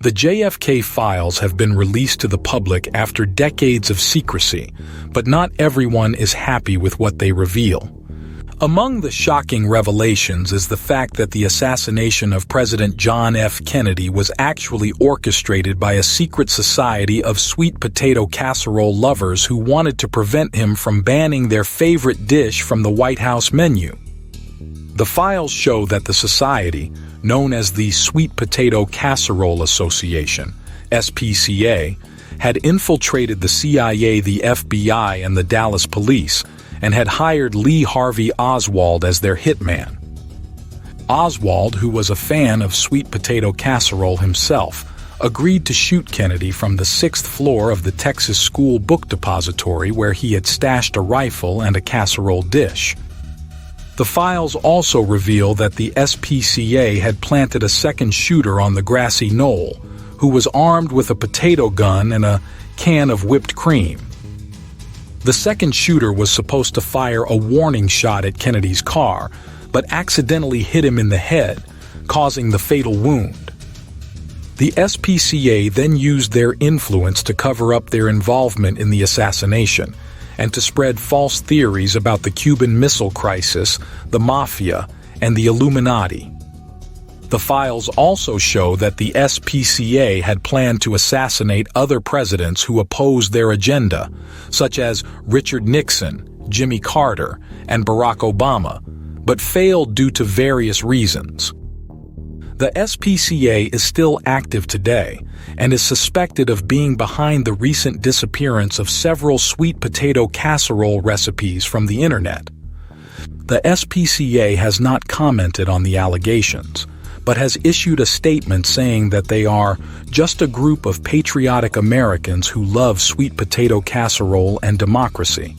The JFK files have been released to the public after decades of secrecy, but not everyone is happy with what they reveal. Among the shocking revelations is the fact that the assassination of President John F. Kennedy was actually orchestrated by a secret society of sweet potato casserole lovers who wanted to prevent him from banning their favorite dish from the White House menu. The files show that the society, known as the Sweet Potato Casserole Association, SPCA, had infiltrated the CIA, the FBI, and the Dallas police, and had hired Lee Harvey Oswald as their hitman. Oswald, who was a fan of sweet potato casserole himself, agreed to shoot Kennedy from the 6th floor of the Texas School Book Depository where he had stashed a rifle and a casserole dish. The files also reveal that the SPCA had planted a second shooter on the grassy knoll, who was armed with a potato gun and a can of whipped cream. The second shooter was supposed to fire a warning shot at Kennedy's car, but accidentally hit him in the head, causing the fatal wound. The SPCA then used their influence to cover up their involvement in the assassination and to spread false theories about the Cuban Missile Crisis, the Mafia, and the Illuminati. The files also show that the SPCA had planned to assassinate other presidents who opposed their agenda, such as Richard Nixon, Jimmy Carter, and Barack Obama, but failed due to various reasons. The SPCA is still active today and is suspected of being behind the recent disappearance of several sweet potato casserole recipes from the internet. The SPCA has not commented on the allegations, but has issued a statement saying that they are just a group of patriotic Americans who love sweet potato casserole and democracy.